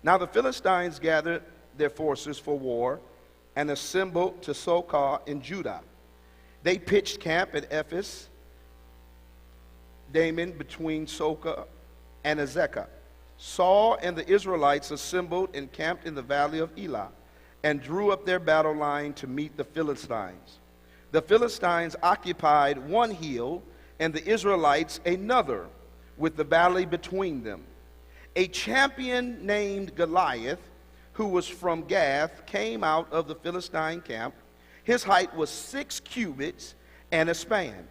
Now the Philistines gathered their forces for war and assembled to Socoh in Judah. They pitched camp at Ephes Dammim between Socoh and Azekah. Saul and the Israelites assembled and camped in the valley of Elah and drew up their battle line to meet the Philistines. The Philistines occupied one hill and the Israelites another, with the valley between them. A champion named Goliath, who was from Gath, came out of the Philistine camp. His height was 6 cubits and a span.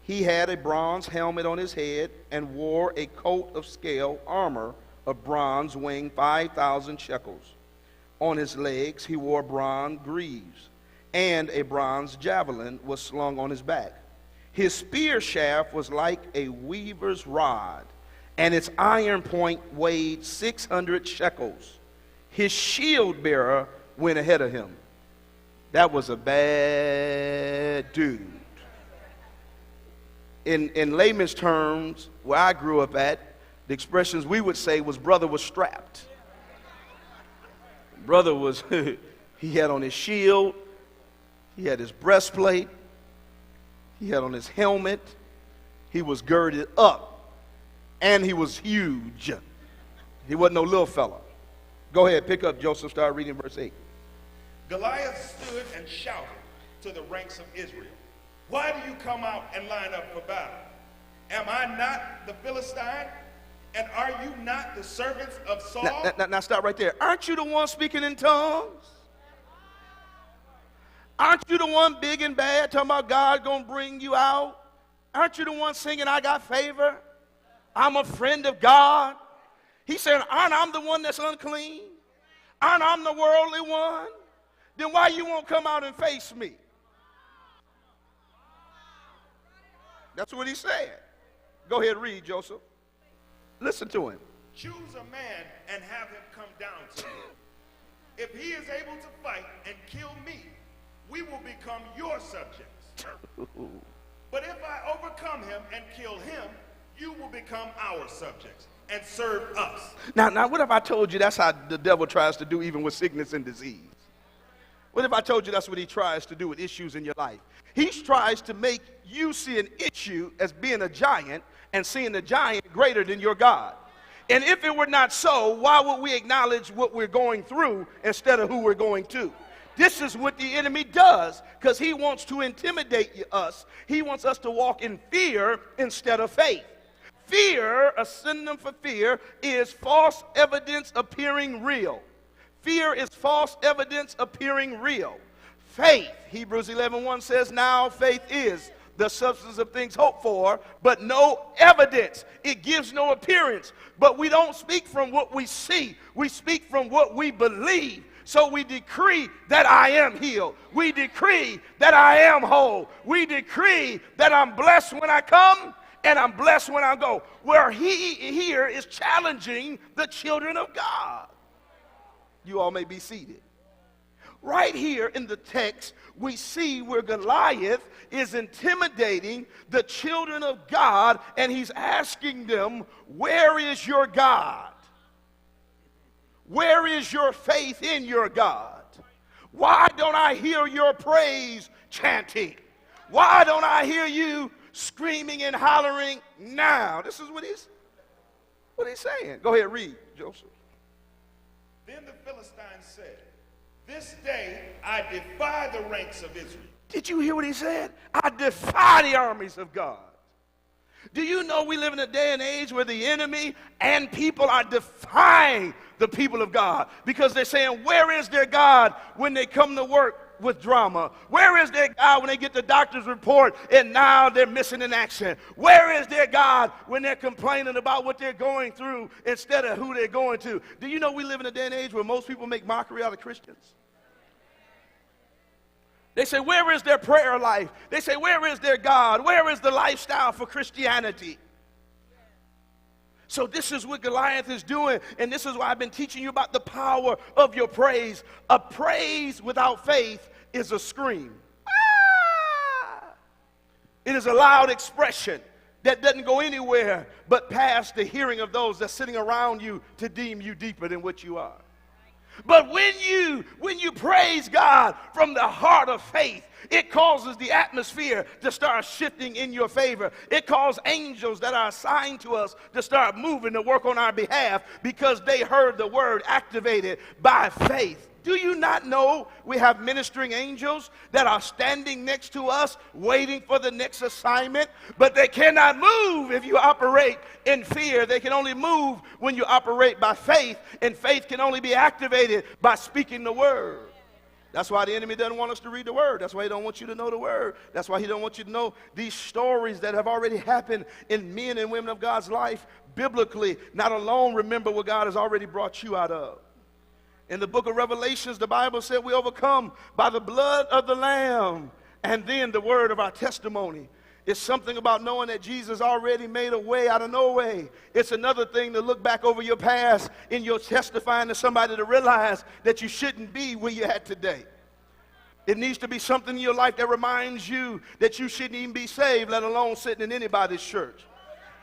He had a bronze helmet on his head and wore a coat of scale armor of bronze weighing 5,000 shekels. On his legs he wore bronze greaves, and a bronze javelin was slung on his back. His spear shaft was like a weaver's rod, and its iron point weighed 600 shekels. His shield bearer went ahead of him. That was a bad dude. In layman's terms, where I grew up at, the expressions we would say was brother was strapped. Brother was, he had on his shield, he had his breastplate, he had on his helmet, he was girded up, and he was huge. He wasn't no little fella. Go ahead, pick up, Joseph, start reading verse 8. Goliath stood and shouted to the ranks of Israel, "Why do you come out and line up for battle? Am I not the Philistine? And are you not the servants of Saul?" Now stop right there. Aren't you the one speaking in tongues? Aren't you the one big and bad talking about God gonna bring you out? Aren't you the one singing, "I got favor, I'm a friend of God"? He said, aren't I the one that's unclean? Aren't I the worldly one? Then why you won't come out and face me? That's what he said. Go ahead, read, Joseph. Listen to him. "Choose a man and have him come down to me. If he is able to fight and kill me, we will become your subjects. But if I overcome him and kill him, you will become our subjects and serve us." Now, what if I told you that's how the devil tries to do even with sickness and disease? What if I told you that's what he tries to do with issues in your life? He tries to make you see an issue as being a giant and seeing the giant greater than your God. And if it were not so, why would we acknowledge what we're going through instead of who we're going to? This is what the enemy does, because he wants to intimidate us. He wants us to walk in fear instead of faith. Fear, a synonym for fear, is false evidence appearing real. Fear is false evidence appearing real. Faith, Hebrews 11:1 says, now faith is the substance of things hoped for, but no evidence. It gives no appearance. But we don't speak from what we see. We speak from what we believe. So we decree that I am healed. We decree that I am whole. We decree that I'm blessed when I come and I'm blessed when I go. Where he here is challenging the children of God. You all may be seated. Right here in the text, we see where Goliath is intimidating the children of God, and he's asking them, where is your God? Where is your faith in your God? Why don't I hear your praise chanting? Why don't I hear you screaming and hollering now? This is what he's saying. Go ahead, read, Joseph. Then the Philistines said, "This day I defy the ranks of Israel." Did you hear what he said? I defy the armies of God. Do you know we live in a day and age where the enemy and people are defying the people of God, because they're saying, where is their God when they come to work with drama? Where is their God when they get the doctor's report and now they're missing in action? Where is their God when they're complaining about what they're going through instead of who they're going to? Do you know we live in a day and age where most people make mockery out of Christians? They say, where is their prayer life? They say, where is their God? Where is the lifestyle for Christianity? So this is what Goliath is doing, and this is why I've been teaching you about the power of your praise. A praise without faith is a scream. Ah! It is a loud expression. that doesn't go anywhere but past the hearing of those that's sitting around you to deem you deeper than what you are. But when you praise God from the heart of faith, it causes the atmosphere to start shifting in your favor. It causes angels that are assigned to us to start moving to work on our behalf because they heard the word activated by faith. Do you not know we have ministering angels that are standing next to us waiting for the next assignment? But they cannot move if you operate in fear. They can only move when you operate by faith, and faith can only be activated by speaking the word. That's why the enemy doesn't want us to read the word. That's why he don't want you to know the word. That's why he don't want you to know these stories that have already happened in men and women of God's life biblically. Not alone remember what God has already brought you out of. In the book of Revelations, the Bible said we overcome by the blood of the Lamb and then the word of our testimony. It's something about knowing that Jesus already made a way out of no way. It's another thing to look back over your past in your testifying to somebody to realize that you shouldn't be where you're at today. It needs to be something in your life that reminds you that you shouldn't even be saved, let alone sitting in anybody's church.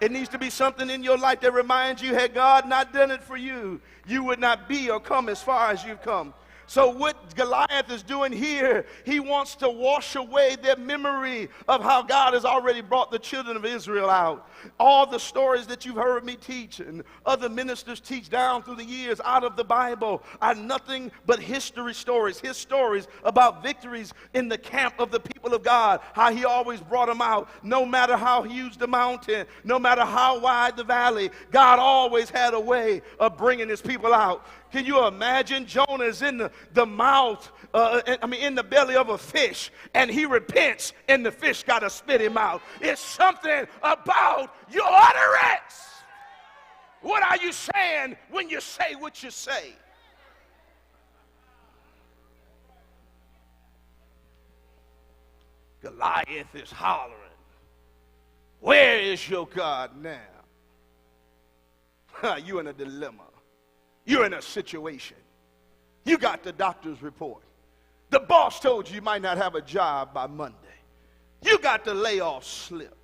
It needs to be something in your life that reminds you, had God not done it for you, you would not be or come as far as you've come. So what Goliath is doing here, he wants to wash away their memory of how God has already brought the children of Israel out. All the stories that you've heard me teach and other ministers teach down through the years out of the Bible are nothing but history stories. His stories about victories in the camp of the people of God, how he always brought them out. No matter how huge the mountain, no matter how wide the valley, God always had a way of bringing his people out. Can you imagine? Jonah is in the mouth, in the belly of a fish, and he repents, and the fish got to spit him out. It's something about your utterance. What are you saying when you say what you say? Goliath is hollering, "Where is your God now?" You're in a dilemma. You're in a situation. You got the doctor's report. The boss told you might not have a job by Monday. You got the layoff slip.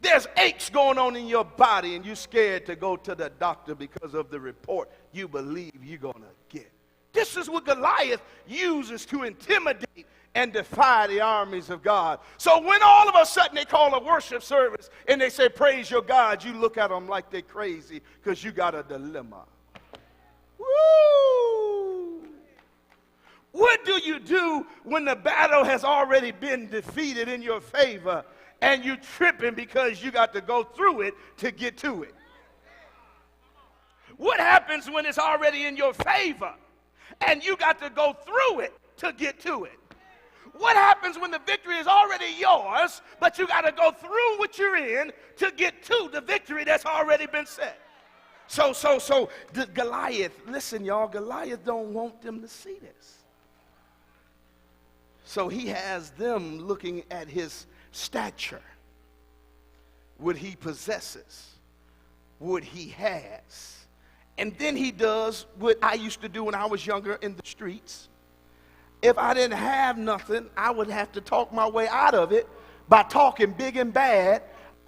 There's aches going on in your body and you're scared to go to the doctor because of the report you believe you're going to get. This is what Goliath uses to intimidate and defy the armies of God. So when all of a sudden they call a worship service and they say, "Praise your God," you look at them like they're crazy because you got a dilemma. Woo! What do you do when the battle has already been defeated in your favor and you're tripping because you got to go through it to get to it? What happens when it's already in your favor and you got to go through it to get to it? What happens when the victory is already yours, but you got to go through what you're in to get to the victory that's already been set? So the Goliath, listen, y'all, Goliath don't want them to see this. So he has them looking at his stature, what he possesses, what he has. And then he does what I used to do when I was younger in the streets. If I didn't have nothing, I would have to talk my way out of it by talking big and bad,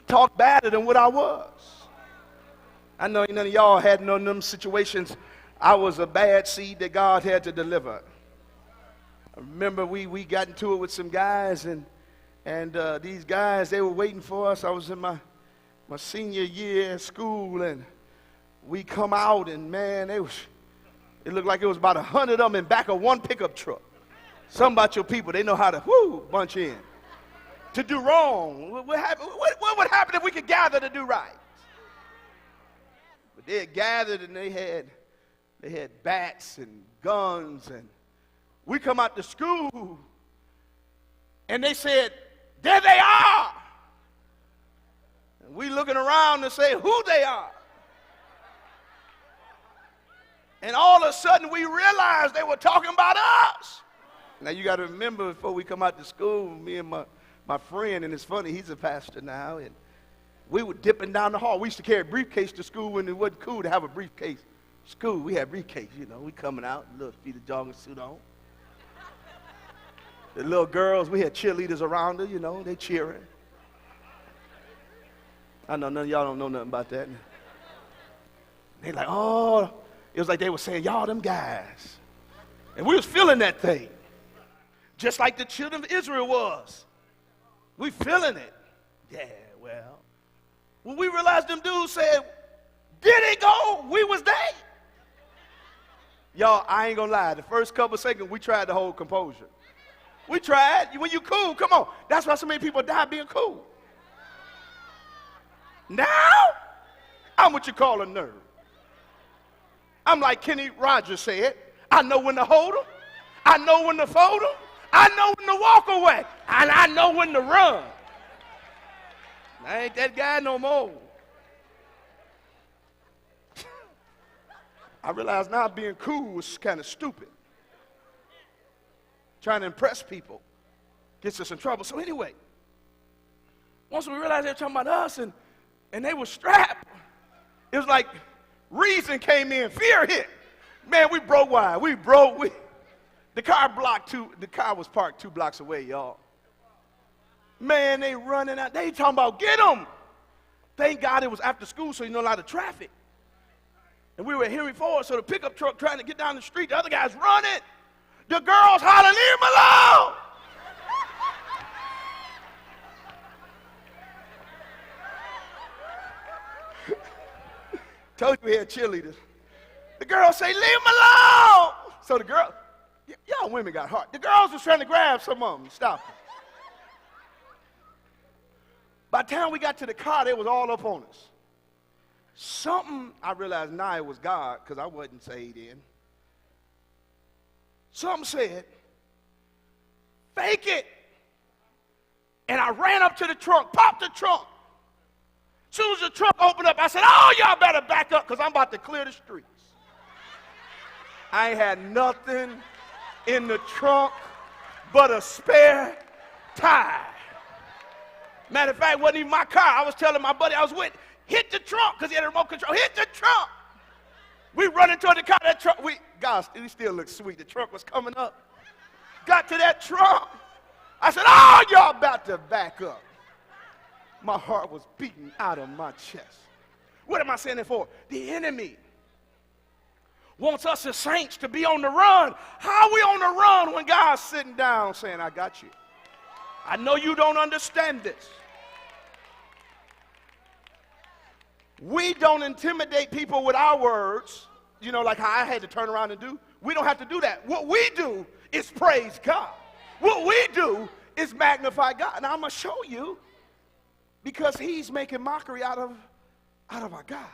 talk badder than what I was. I know none of y'all had none of them situations. I was a bad seed that God had to deliver. I remember we got into it with some guys, and these guys, they were waiting for us. I was in my senior year at school, and we come out, and man, it looked like it was about 100 of them in back of one pickup truck. Something about your people, they know how to bunch in. To do wrong. What would happen if we could gather to do right? But they had gathered and they had bats and guns, and we come out to school and they said, "There they are." And we looking around to say who they are. And all of a sudden we realized they were talking about us. Now you got to remember, before we come out to school, me and my friend, and it's funny, he's a pastor now, and we were dipping down the hall. We used to carry a briefcase to school when it wasn't cool to have a briefcase. School, we had briefcase, we coming out, little feet of jogging suit on. The little girls, we had cheerleaders around her, they cheering. I know none of y'all don't know nothing about that. They like, oh, it was like they were saying, y'all them guys. And we was feeling that thing. Just like the children of Israel was. We feeling it. Yeah, well. When we realized them dudes said, did it go? We was there. Y'all, I ain't gonna lie. The first couple seconds, we tried to hold composure. We tried. When you cool, come on. That's why so many people die being cool. Now, I'm what you call a nerd. I'm like Kenny Rogers said, I know when to hold them, I know when to fold them, I know when to walk away, and I know when to run. I ain't that guy no more. I realize now being cool is kind of stupid. Trying to impress people gets us in trouble. So anyway, once we realized they were talking about us and they were strapped, it was like reason came in, fear hit. Man, we broke wide. The car was parked 2 blocks away, y'all. Man, they running out. They talking about get them. Thank God it was after school, so you know a lot of traffic. And we were at Henry Ford, so the pickup truck trying to get down the street, the other guys running. The girls hollering, leave him alone. Told you we had cheerleaders. The girls say, leave him alone. So the girl, y'all women got heart. The girls was trying to grab some of them. Stop them. By the time we got to the car, they was all up on us. Something, I realized now it was God, because I wasn't saved then. Something said, fake it. And I ran up to the trunk, popped the trunk. As soon as the trunk opened up, I said, oh, y'all better back up because I'm about to clear the streets. I ain't had nothing in the trunk but a spare tire. Matter of fact, it wasn't even my car. I was telling my buddy I was with, hit the trunk because he had a remote control. Hit the trunk. We running toward the car. That trunk, God, it still looks sweet. The trunk was coming up. Got to that trunk. I said, oh, y'all about to back up. My heart was beating out of my chest. What am I saying that for? The enemy wants us as saints to be on the run. How are we on the run when God's sitting down saying, I got you? I know you don't understand this. We don't intimidate people with our words, you know, like how I had to turn around and do. We don't have to do that. What we do is praise God. What we do is magnify God. And I'm going to show you because he's making mockery out of our God.